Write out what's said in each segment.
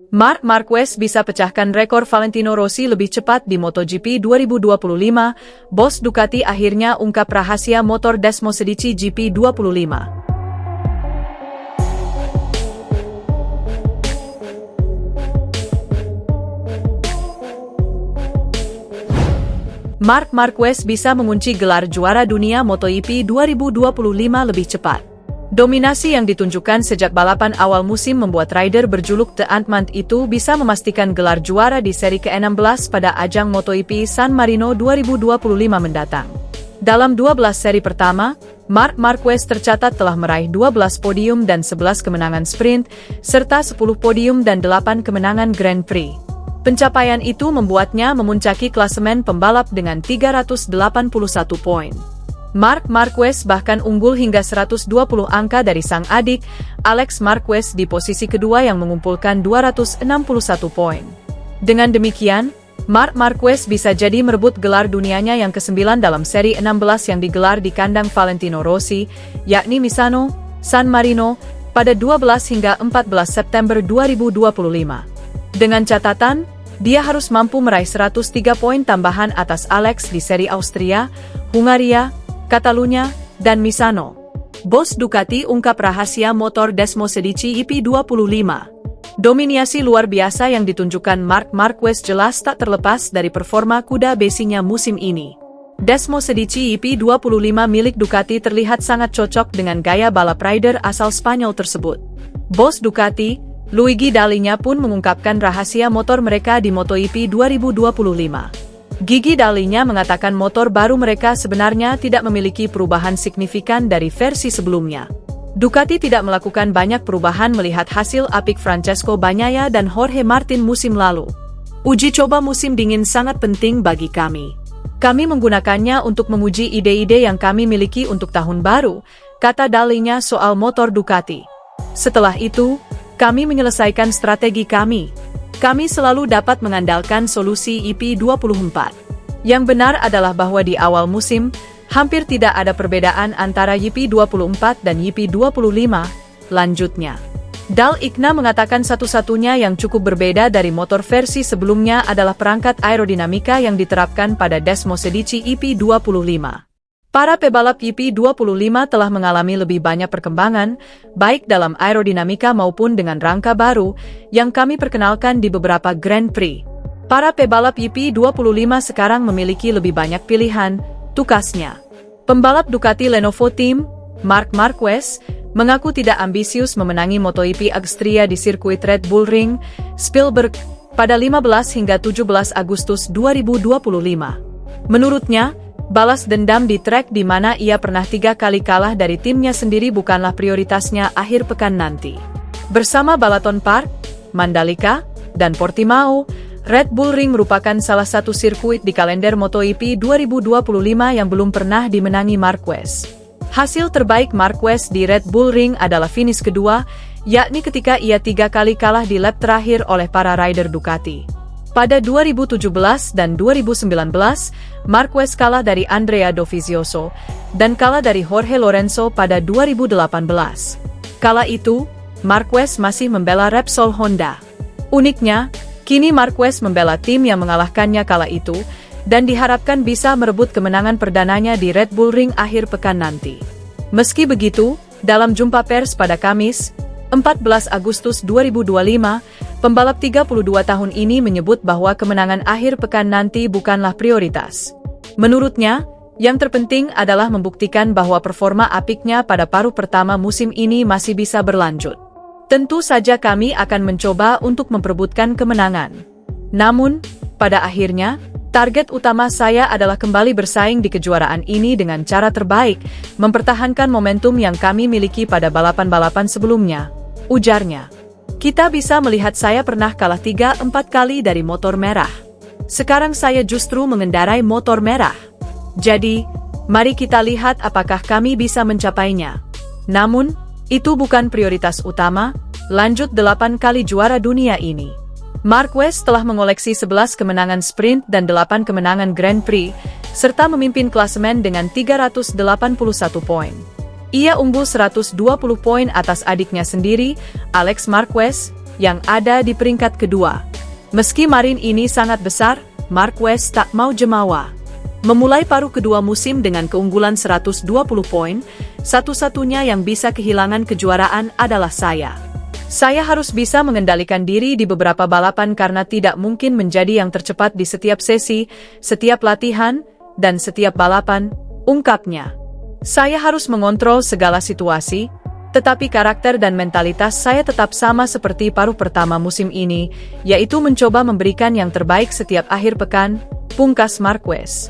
Marc Marquez bisa pecahkan rekor Valentino Rossi lebih cepat di MotoGP 2025. Bos Ducati akhirnya ungkap rahasia motor Desmosedici GP 25. Marc Marquez bisa mengunci gelar juara dunia MotoGP 2025 lebih cepat. Dominasi yang ditunjukkan sejak balapan awal musim membuat rider berjuluk The Ant-Man itu bisa memastikan gelar juara di seri ke-16 pada ajang MotoGP San Marino 2025 mendatang. Dalam 12 seri pertama, Marc Marquez tercatat telah meraih 12 podium dan 11 kemenangan sprint, serta 10 podium dan 8 kemenangan Grand Prix. Pencapaian itu membuatnya memuncaki klasemen pembalap dengan 381 poin. Marc Marquez bahkan unggul hingga 120 angka dari sang adik, Alex Marquez di posisi kedua yang mengumpulkan 261 poin. Dengan demikian, Marc Marquez bisa jadi merebut gelar dunianya yang ke-9 dalam seri 16 yang digelar di kandang Valentino Rossi, yakni Misano, San Marino, pada 12 hingga 14 September 2025. Dengan catatan, dia harus mampu meraih 103 poin tambahan atas Alex di seri Austria, Hungaria, Catalunya, dan Misano. Bos Ducati ungkap rahasia motor Desmosedici EP25. Dominasi luar biasa yang ditunjukkan Marc Marquez jelas tak terlepas dari performa kuda besinya musim ini. Desmosedici EP25 milik Ducati terlihat sangat cocok dengan gaya balap rider asal Spanyol tersebut. Bos Ducati, Luigi Dalinya pun mengungkapkan rahasia motor mereka di MotoGP 2025. Gigi Dalinya mengatakan motor baru mereka sebenarnya tidak memiliki perubahan signifikan dari versi sebelumnya. Ducati tidak melakukan banyak perubahan melihat hasil apik Francesco Bagnaia dan Jorge Martin musim lalu. Uji coba musim dingin sangat penting bagi kami. Kami menggunakannya untuk menguji ide-ide yang kami miliki untuk tahun baru, kata Dalinya soal motor Ducati. Setelah itu, kami menyelesaikan strategi kami. Kami selalu dapat mengandalkan solusi EP24. Yang benar adalah bahwa di awal musim, hampir tidak ada perbedaan antara EP24 dan EP25, lanjutnya. Dal Igna mengatakan satu-satunya yang cukup berbeda dari motor versi sebelumnya adalah perangkat aerodinamika yang diterapkan pada Desmosedici EP25. Para pebalap EP25 telah mengalami lebih banyak perkembangan, baik dalam aerodinamika maupun dengan rangka baru, yang kami perkenalkan di beberapa Grand Prix. Para pebalap EP25 sekarang memiliki lebih banyak pilihan, tukasnya. Pembalap Ducati Lenovo Team, Marc Marquez, mengaku tidak ambisius memenangi MotoGP Austria di sirkuit Red Bull Ring, Spielberg, pada 15 hingga 17 Agustus 2025. Menurutnya, balas dendam di trek di mana ia pernah 3 kali kalah dari timnya sendiri bukanlah prioritasnya akhir pekan nanti. Bersama Balaton Park, Mandalika, dan Portimao, Red Bull Ring merupakan salah satu sirkuit di kalender MotoGP 2025 yang belum pernah dimenangi Marquez. Hasil terbaik Marquez di Red Bull Ring adalah finish kedua, yakni ketika ia 3 kali kalah di lap terakhir oleh para rider Ducati. Pada 2017 dan 2019, Marquez kalah dari Andrea Dovizioso, dan kalah dari Jorge Lorenzo pada 2018. Kala itu, Marquez masih membela Repsol Honda. Uniknya, kini Marquez membela tim yang mengalahkannya kala itu, dan diharapkan bisa merebut kemenangan perdananya di Red Bull Ring akhir pekan nanti. Meski begitu, dalam jumpa pers pada Kamis, 14 Agustus 2025, pembalap 32 tahun ini menyebut bahwa kemenangan akhir pekan nanti bukanlah prioritas. Menurutnya, yang terpenting adalah membuktikan bahwa performa apiknya pada paruh pertama musim ini masih bisa berlanjut. Tentu saja kami akan mencoba untuk memperebutkan kemenangan. Namun, pada akhirnya, target utama saya adalah kembali bersaing di kejuaraan ini dengan cara terbaik, mempertahankan momentum yang kami miliki pada balapan-balapan sebelumnya, ujarnya. Kita bisa melihat saya pernah kalah 3-4 kali dari motor merah. Sekarang saya justru mengendarai motor merah. Jadi, mari kita lihat apakah kami bisa mencapainya. Namun, itu bukan prioritas utama, lanjut 8 kali juara dunia ini. Marquez telah mengoleksi 11 kemenangan sprint dan 8 kemenangan Grand Prix, serta memimpin klasemen dengan 381 poin. Ia unggul 120 poin atas adiknya sendiri, Alex Marquez, yang ada di peringkat kedua. Meski margin ini sangat besar, Marquez tak mau jemawa. Memulai paruh kedua musim dengan keunggulan 120 poin, satu-satunya yang bisa kehilangan kejuaraan adalah saya. Saya harus bisa mengendalikan diri di beberapa balapan karena tidak mungkin menjadi yang tercepat di setiap sesi, setiap latihan, dan setiap balapan, ungkapnya. Saya harus mengontrol segala situasi, tetapi karakter dan mentalitas saya tetap sama seperti paruh pertama musim ini, yaitu mencoba memberikan yang terbaik setiap akhir pekan, pungkas Marquez.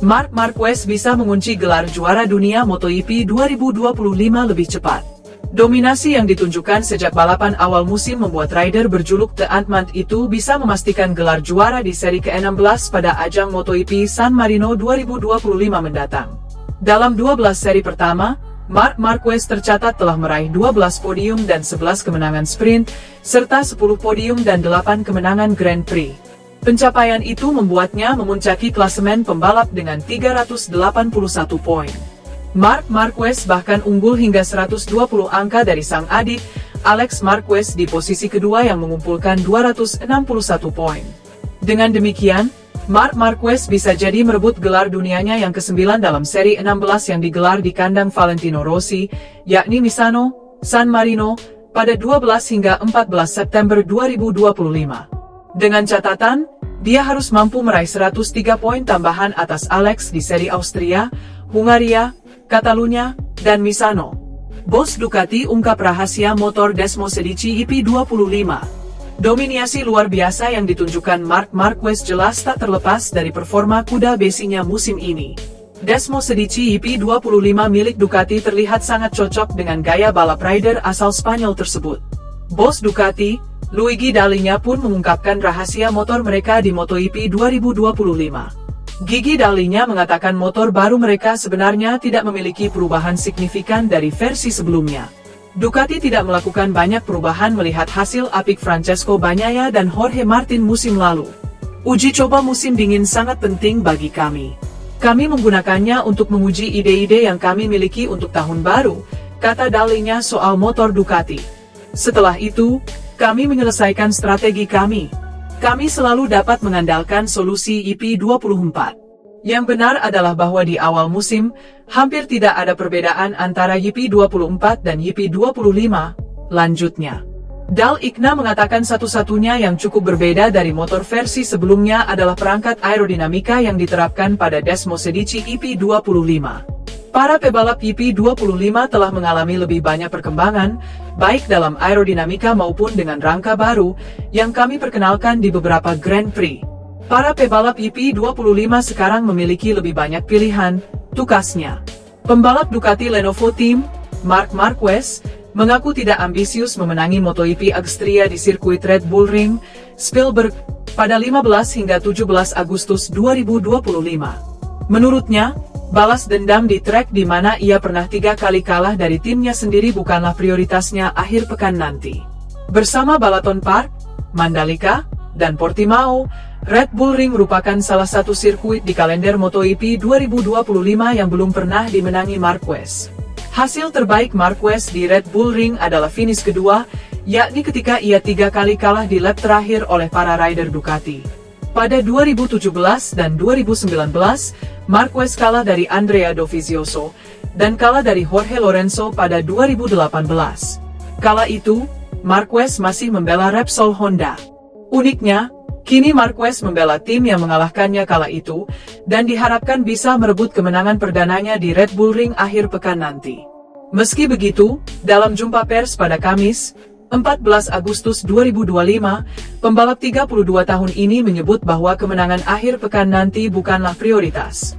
Marc Marquez bisa mengunci gelar juara dunia MotoGP 2025 lebih cepat. Dominasi yang ditunjukkan sejak balapan awal musim membuat rider berjuluk The Ant-Man itu bisa memastikan gelar juara di seri ke-16 pada ajang MotoGP San Marino 2025 mendatang. Dalam 12 seri pertama, Marc Marquez tercatat telah meraih 12 podium dan 11 kemenangan sprint, serta 10 podium dan 8 kemenangan Grand Prix. Pencapaian itu membuatnya memuncaki klasemen pembalap dengan 381 poin. Marc Marquez bahkan unggul hingga 120 angka dari sang adik, Alex Marquez di posisi kedua yang mengumpulkan 261 poin. Dengan demikian, Marc Marquez bisa jadi merebut gelar dunianya yang ke-9 dalam seri 16 yang digelar di kandang Valentino Rossi, yakni Misano, San Marino, pada 12 hingga 14 September 2025. Dengan catatan, dia harus mampu meraih 103 poin tambahan atas Alex di seri Austria, Hungaria, Catalunya, dan Misano. Bos Ducati ungkap rahasia motor Desmo Sedici EP25. Dominasi luar biasa yang ditunjukkan Marc Marquez jelas tak terlepas dari performa kuda besinya musim ini. Desmo Sedici EP25 milik Ducati terlihat sangat cocok dengan gaya balap rider asal Spanyol tersebut. Bos Ducati, Luigi Dall'Igna pun mengungkapkan rahasia motor mereka di MotoGP 2025. Gigi Dall'Igna mengatakan motor baru mereka sebenarnya tidak memiliki perubahan signifikan dari versi sebelumnya. Ducati tidak melakukan banyak perubahan melihat hasil apik Francesco Bagnaia dan Jorge Martin musim lalu. Uji coba musim dingin sangat penting bagi kami. Kami menggunakannya untuk menguji ide-ide yang kami miliki untuk tahun baru, kata Dall'Igna soal motor Ducati. Setelah itu, kami menyelesaikan strategi kami. Kami selalu dapat mengandalkan solusi EP24. Yang benar adalah bahwa di awal musim, hampir tidak ada perbedaan antara EP24 dan EP25, lanjutnya. Dall'Igna mengatakan satu-satunya yang cukup berbeda dari motor versi sebelumnya adalah perangkat aerodinamika yang diterapkan pada Desmo Sedici EP25. Para pebalap EP25 telah mengalami lebih banyak perkembangan, baik dalam aerodinamika maupun dengan rangka baru, yang kami perkenalkan di beberapa Grand Prix. Para pebalap EP25 sekarang memiliki lebih banyak pilihan, tukasnya. Pembalap Ducati Lenovo Team, Marc Marquez, mengaku tidak ambisius memenangi MotoGP Austria di sirkuit Red Bull Ring, Spielberg, pada 15 hingga 17 Agustus 2025. Menurutnya, balas dendam di trek di mana ia pernah 3 kali kalah dari timnya sendiri bukanlah prioritasnya akhir pekan nanti. Bersama Balaton Park, Mandalika, dan Portimao, Red Bull Ring merupakan salah satu sirkuit di kalender MotoGP 2025 yang belum pernah dimenangi Marquez. Hasil terbaik Marquez di Red Bull Ring adalah finish kedua, yakni ketika ia 3 kali kalah di lap terakhir oleh para rider Ducati. Pada 2017 dan 2019, Marquez kalah dari Andrea Dovizioso, dan kalah dari Jorge Lorenzo pada 2018. Kala itu, Marquez masih membela Repsol Honda. Uniknya, kini Marquez membela tim yang mengalahkannya kala itu, dan diharapkan bisa merebut kemenangan perdananya di Red Bull Ring akhir pekan nanti. Meski begitu, dalam jumpa pers pada Kamis, 14 Agustus 2025, pembalap 32 tahun ini menyebut bahwa kemenangan akhir pekan nanti bukanlah prioritas.